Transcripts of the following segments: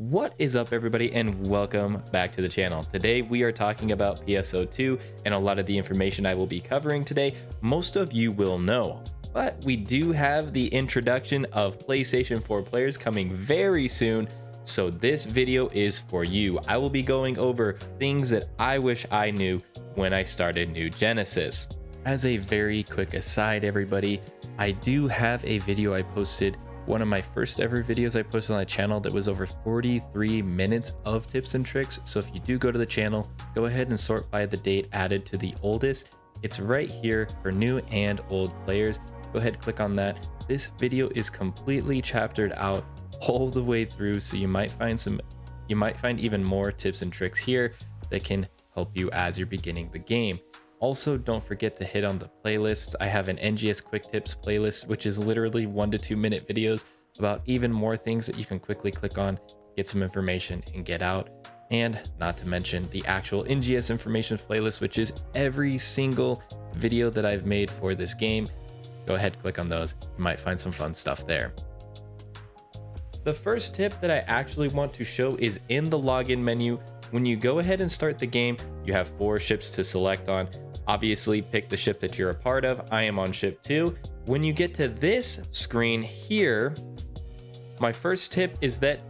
What is up, everybody, and welcome back to the channel. Today we are talking about PSO2, and a lot of the information I will be covering today most of you will know, but we do have the introduction of PlayStation 4 players coming very soon, so this video is for you. I will be going over things that I wish I knew when I started New Genesis. As a very quick aside, everybody, I do have a video I posted, one of my first ever videos I posted on the channel that was over 43 minutes of tips and tricks. So if you do go to the channel, go ahead and sort by the date added to the oldest. It's right here for new and old players. Go ahead, click on that. This video is completely chaptered out all the way through, so you might find even more tips and tricks here that can help you as you're beginning the game. Also, don't forget to hit on the playlists. I have an NGS quick tips playlist, which is literally 1 to 2 minute videos about even more things that you can quickly click on, get some information and get out. And not to mention the actual NGS information playlist, which is every single video that I've made for this game. Go ahead, click on those. You might find some fun stuff there. The first tip that I actually want to show is in the login menu. When you go ahead and start the game, you have 4 ships to select on. Obviously, pick the ship that you're a part of. I am on ship 2. When you get to this screen here, my first tip is that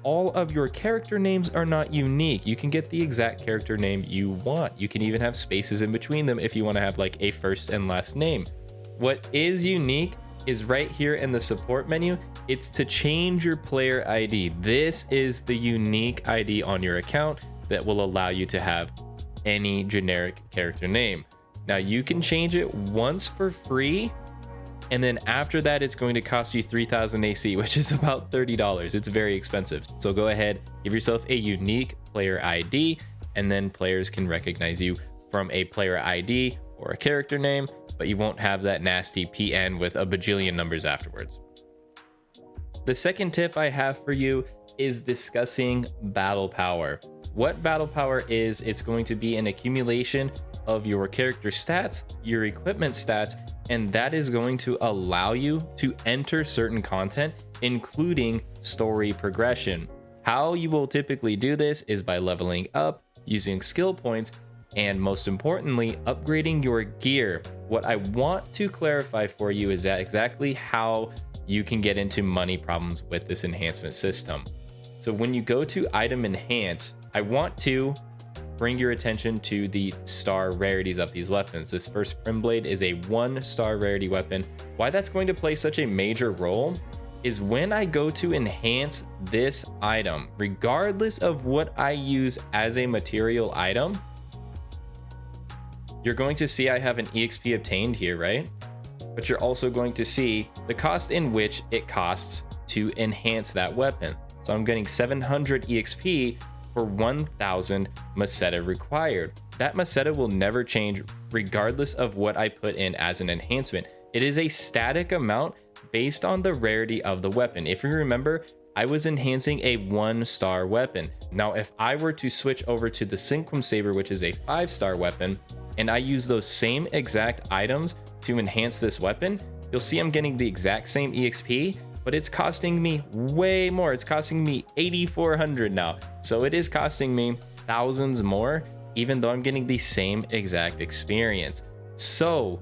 all of your character names are not unique. You can get the exact character name you want. You can even have spaces in between them if you want to have like a first and last name. What is unique is right here in the support menu. It's to change your player ID. This is the unique ID on your account that will allow you to have any generic character name. Now you can change it once for free, and then after that it's going to cost you 3,000 AC, which is about $30. It's very expensive. So go ahead, give yourself a unique player ID, and then players can recognize you from a player ID or a character name, but you won't have that nasty PN with a bajillion numbers afterwards. The second tip I have for you is discussing battle power. What battle power is, it's going to be an accumulation of your character stats, your equipment stats, and that is going to allow you to enter certain content, including story progression. How you will typically do this is by leveling up, using skill points, and most importantly, upgrading your gear. What I want to clarify for you is that exactly how you can get into money problems with this enhancement system. So when you go to item enhance, I want to bring your attention to the star rarities of these weapons. This first Prim Blade is a 1-star rarity weapon. Why that's going to play such a major role is when I go to enhance this item, regardless of what I use as a material item, you're going to see I have an EXP obtained here, right? But you're also going to see the cost in which it costs to enhance that weapon. So I'm getting 700 EXP for 1,000 Maceta required. That Maceta will never change regardless of what I put in as an enhancement. It is a static amount based on the rarity of the weapon. If you remember, I was enhancing a 1-star weapon. Now, if I were to switch over to the Cinquam Saber, which is a 5-star weapon, and I use those same exact items to enhance this weapon, you'll see I'm getting the exact same EXP, but it's costing me way more. It's costing me 8,400 now. So it is costing me thousands more, even though I'm getting the same exact experience. So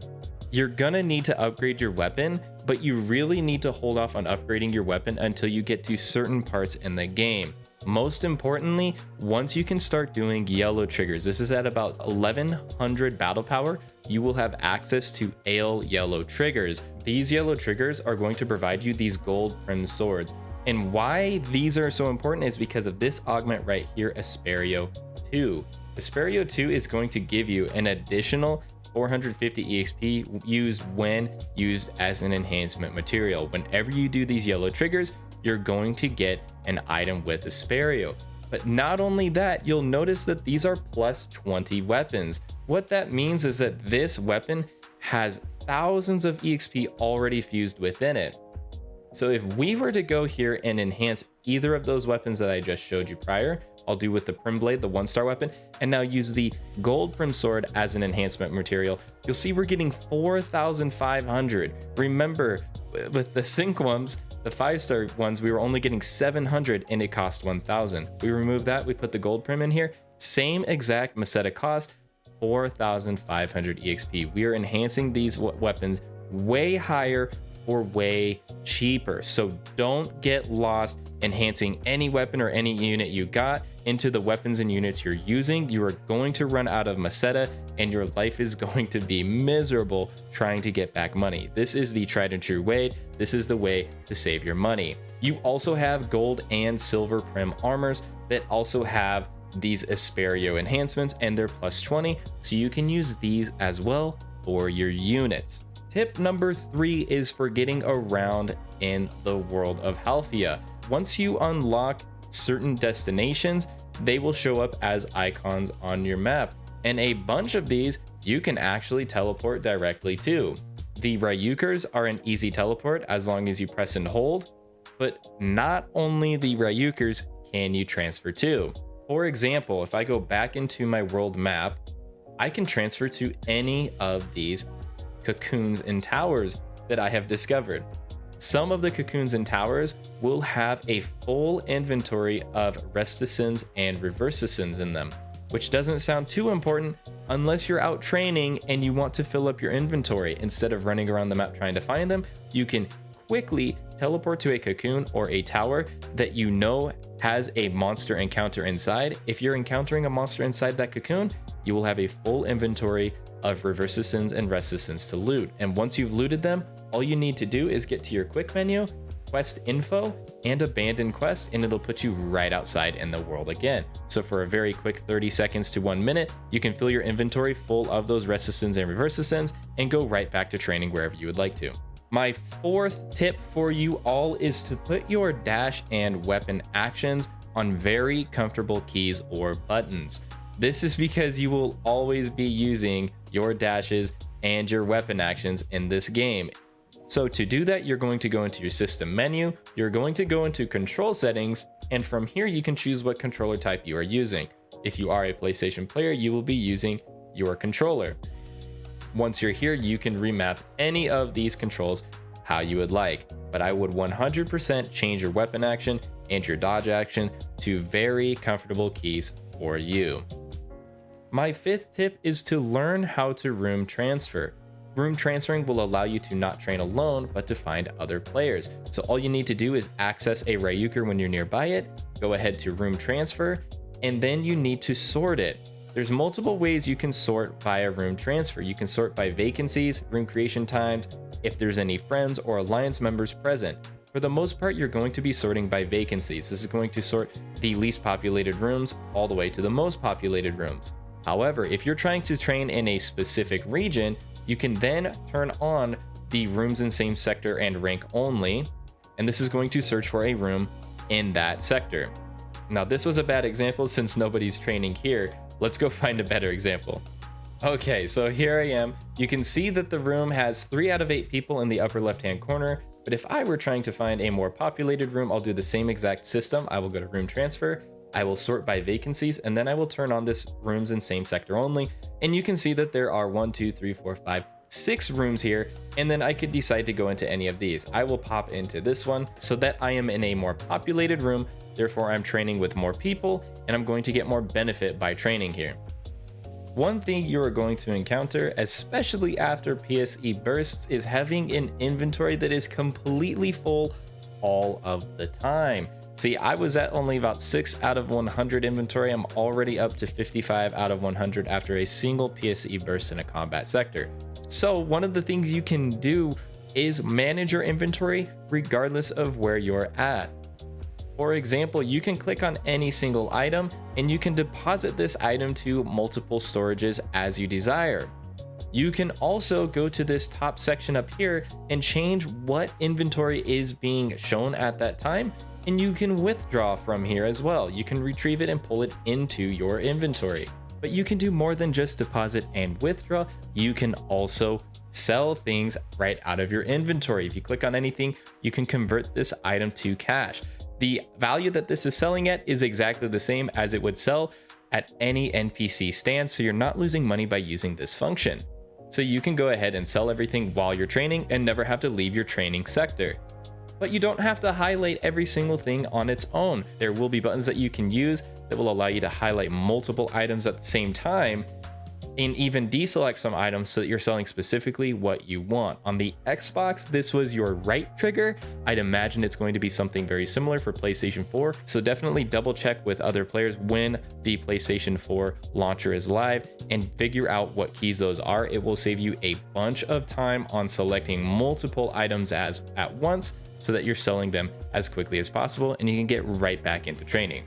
you're gonna need to upgrade your weapon, but you really need to hold off on upgrading your weapon until you get to certain parts in the game. Most importantly, once you can start doing yellow triggers, this is at about 1,100 battle power, you will have access to ale yellow triggers. These yellow triggers are going to provide you these gold Prim swords. And why these are so important is because of this augment right here, Asperio 2. Asperio 2 is going to give you an additional 450 EXP when used as an enhancement material. Whenever you do these yellow triggers, you're going to get an item with Asperio. But not only that, you'll notice that these are plus 20 weapons. What that means is that this weapon has thousands of EXP already fused within it. So if we were to go here and enhance either of those weapons that I just showed you prior, I'll do with the Prim Blade, the 1-star weapon, and now use the Gold Prim Sword as an enhancement material, you'll see we're getting 4,500. Remember, with the Synchwums, the 5-star ones, we were only getting 700 and it cost 1,000. We remove that, we put the Gold Prim in here, same exact Meseta cost, 4,500 EXP. We are enhancing these weapons way higher or way cheaper. So don't get lost enhancing any weapon or any unit you got into the weapons and units you're using. You are going to run out of Meseta and your life is going to be miserable trying to get back money. This is the tried and true way. This is the way to save your money. You also have gold and silver prim armors that also have these Asperio enhancements and they're plus 20, so you can use these as well for your units. Tip number 3 is for getting around in the world of Halfia. Once you unlock certain destinations, they will show up as icons on your map, and a bunch of these you can actually teleport directly to. The Ryukers are an easy teleport as long as you press and hold, but not only the Ryukers can you transfer to. For example, if I go back into my world map, I can transfer to any of these cocoons and towers that I have discovered. Some of the cocoons and towers will have a full inventory of Resticins and Reversicins in them, which doesn't sound too important unless you're out training and you want to fill up your inventory. Instead of running around the map trying to find them, you can quickly teleport to a cocoon or a tower that you know has a monster encounter inside. If you're encountering a monster inside that cocoon, you will have a full inventory of Reversicins and Resticins to loot. And once you've looted them, all you need to do is get to your quick menu, quest info, and abandon quest, and it'll put you right outside in the world again. So for a very quick 30 seconds to 1 minute, you can fill your inventory full of those Resticins and Reversicins and go right back to training wherever you would like to. My 4th tip for you all is to put your dash and weapon actions on very comfortable keys or buttons. This is because you will always be using your dashes and your weapon actions in this game. So to do that, you're going to go into your system menu, you're going to go into control settings, and from here you can choose what controller type you are using. If you are a PlayStation player, you will be using your controller. Once you're here, you can remap any of these controls how you would like, but I would 100% change your weapon action and your dodge action to very comfortable keys for you. My 5th tip is to learn how to room transfer. Room transferring will allow you to not train alone, but to find other players. So all you need to do is access a Ryuker when you're nearby it, go ahead to room transfer, and then you need to sort it. There's multiple ways you can sort via room transfer. You can sort by vacancies, room creation times, if there's any friends or alliance members present. For the most part, you're going to be sorting by vacancies. This is going to sort the least populated rooms all the way to the most populated rooms. However, if you're trying to train in a specific region, you can then turn on the rooms in same sector and rank only, and this is going to search for a room in that sector. Now, this was a bad example since nobody's training here. Let's go find a better example. Okay, so here I am. You can see that the room has 3 out of 8 people in the upper left-hand corner, but if I were trying to find a more populated room, I'll do the same exact system. I will go to room transfer, I will sort by vacancies, and then I will turn on this rooms in same sector only. And you can see that there are 1, 2, 3, 4, 5, 6 rooms here. And then I could decide to go into any of these. I will pop into this one so that I am in a more populated room. Therefore, I'm training with more people and I'm going to get more benefit by training here. One thing you are going to encounter, especially after PSE bursts, is having an inventory that is completely full all of the time. See, I was at only about 6 out of 100 inventory. I'm already up to 55 out of 100 after a single PSE burst in a combat sector. So one of the things you can do is manage your inventory regardless of where you're at. For example, you can click on any single item and you can deposit this item to multiple storages as you desire. You can also go to this top section up here and change what inventory is being shown at that time. And you can withdraw from here as well. You can retrieve it and pull it into your inventory. But you can do more than just deposit and withdraw. You can also sell things right out of your inventory. If you click on anything, you can convert this item to cash. The value that this is selling at is exactly the same as it would sell at any NPC stand, so you're not losing money by using this function. So you can go ahead and sell everything while you're training and never have to leave your training sector. But you don't have to highlight every single thing on its own. There will be buttons that you can use that will allow you to highlight multiple items at the same time, and even deselect some items so that you're selling specifically what you want. On the Xbox, this was your right trigger. I'd imagine it's going to be something very similar for PlayStation 4. So definitely double check with other players when the PlayStation 4 launcher is live and figure out what keys those are. It will save you a bunch of time on selecting multiple items at once so that you're selling them as quickly as possible and you can get right back into training.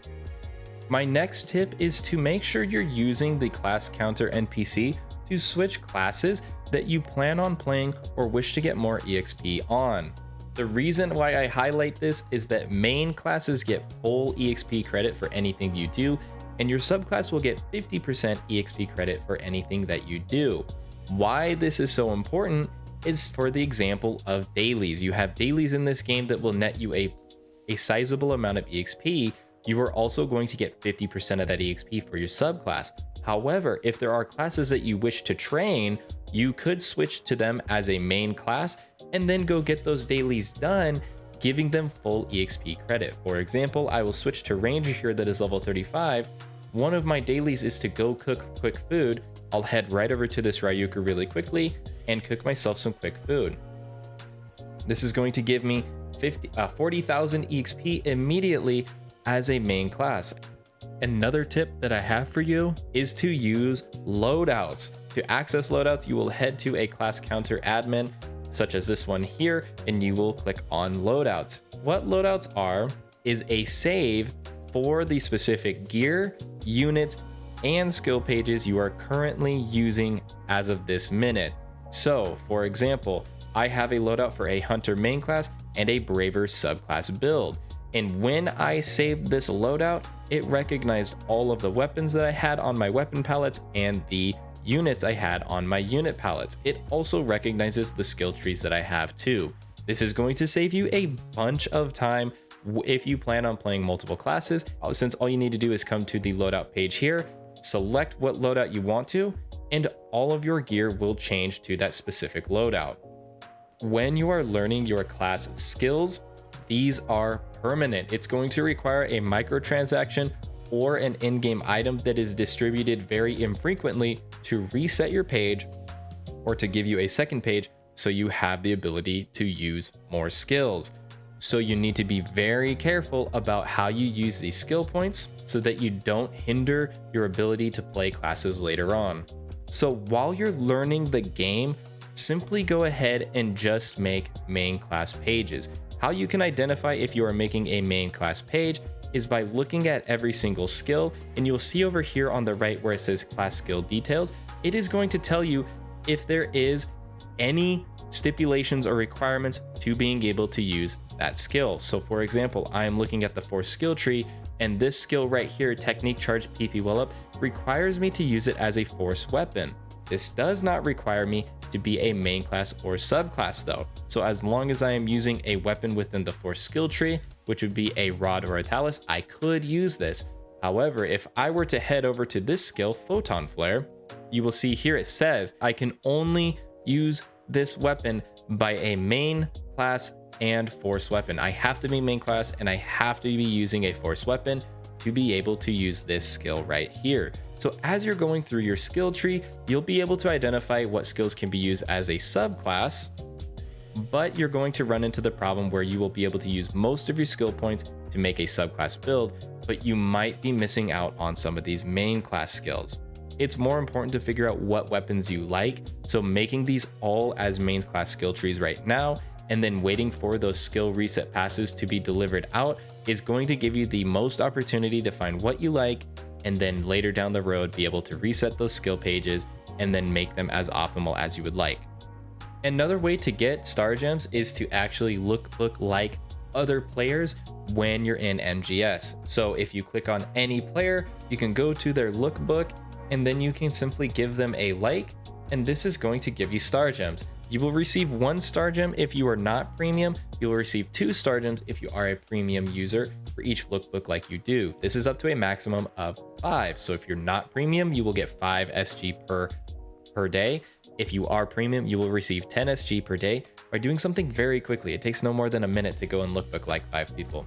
My next tip is to make sure you're using the class counter NPC to switch classes that you plan on playing or wish to get more EXP on. The reason why I highlight this is that main classes get full EXP credit for anything you do, and your subclass will get 50% EXP credit for anything that you do. Why this is so important is for the example of dailies. You have dailies in this game that will net you a sizable amount of EXP. You are also going to get 50% of that EXP for your subclass. However, if there are classes that you wish to train, you could switch to them as a main class and then go get those dailies done, giving them full EXP credit. For example, I will switch to Ranger here that is level 35. One of my dailies is to go cook quick food. I'll head right over to this Ryuka really quickly and cook myself some quick food. This is going to give me 40,000 EXP immediately as a main class. Another tip that I have for you is to use loadouts. To access loadouts, you will head to a class counter admin, such as this one here, and you will click on loadouts. What loadouts are is a save for the specific gear, units, and skill pages you are currently using as of this minute. So, for example, I have a loadout for a Hunter main class and a Braver subclass build. And when I saved this loadout, it recognized all of the weapons that I had on my weapon palettes and the units I had on my unit palettes. It also recognizes the skill trees that I have too. This is going to save you a bunch of time if you plan on playing multiple classes, since all you need to do is come to the loadout page here, select what loadout you want to, and all of your gear will change to that specific loadout. When you are learning your class skills, these are permanent. It's going to require a microtransaction or an in-game item that is distributed very infrequently to reset your page or to give you a second page so you have the ability to use more skills. So you need to be very careful about how you use these skill points so that you don't hinder your ability to play classes later on. So while you're learning the game, simply go ahead and just make main class pages. How you can identify if you are making a main class page is by looking at every single skill, and you'll see over here on the right where it says class skill details, it is going to tell you if there is any stipulations or requirements to being able to use that skill. So for example, I am looking at the force skill tree, and this skill right here, technique charge PP well up, requires me to use it as a force weapon. This does not require me to be a main class or subclass though. So as long as I am using a weapon within the force skill tree, which would be a rod or a talus, I could use this. However, if I were to head over to this skill, photon flare, you will see here it says I can only use this weapon by a main class and force weapon. I have to be main class and I have to be using a force weapon to be able to use this skill right here. So as you're going through your skill tree, you'll be able to identify what skills can be used as a subclass, but you're going to run into the problem where you will be able to use most of your skill points to make a subclass build, but you might be missing out on some of these main class skills. It's more important to figure out what weapons you like, so making these all as main class skill trees right now, and then waiting for those skill reset passes to be delivered out is going to give you the most opportunity to find what you like, and then later down the road be able to reset those skill pages and then make them as optimal as you would like. Another way to get star gems is to actually lookbook like other players when you're in NGS. So if you click on any player, you can go to their lookbook and then you can simply give them a like, and this is going to give you star gems. You will receive 1 star gem if you are not premium. You will receive 2 star gems if you are a premium user for each lookbook like you do. This is up to a maximum of 5. So if you're not premium, you will get 5 SG per day. If you are premium, you will receive 10 SG per day by doing something very quickly. It takes no more than a minute to go and lookbook like 5 people.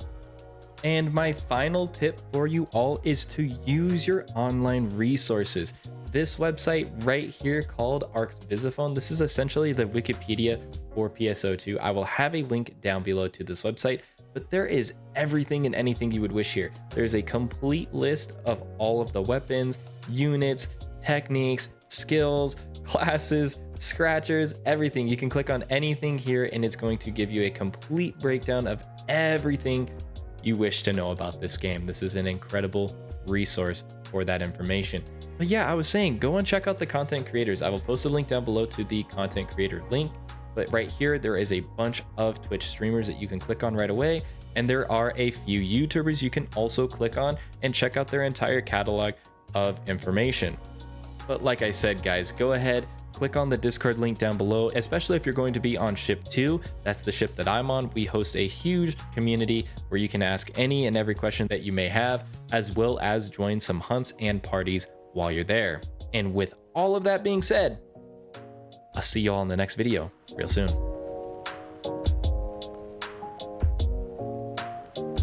And my final tip for you all is to use your online resources. This website right here called Arc's Visiphone, this is essentially the Wikipedia for PSO2. I will have a link down below to this website, but there is everything and anything you would wish here. There's a complete list of all of the weapons, units, techniques, skills, classes, scratchers, everything. You can click on anything here and it's going to give you a complete breakdown of everything you wish to know about this game. This is an incredible resource for that information. But yeah, I was saying, go and check out the content creators. I will post a link down below to the content creator link, but right here, there is a bunch of Twitch streamers that you can click on right away. And there are a few YouTubers you can also click on and check out their entire catalog of information. But like I said, guys, go ahead, click on the Discord link down below, especially if you're going to be on ship 2. That's the ship that I'm on. We host a huge community where you can ask any and every question that you may have, as well as join some hunts and parties while you're there. And with all of that being said, I'll see you all in the next video real soon.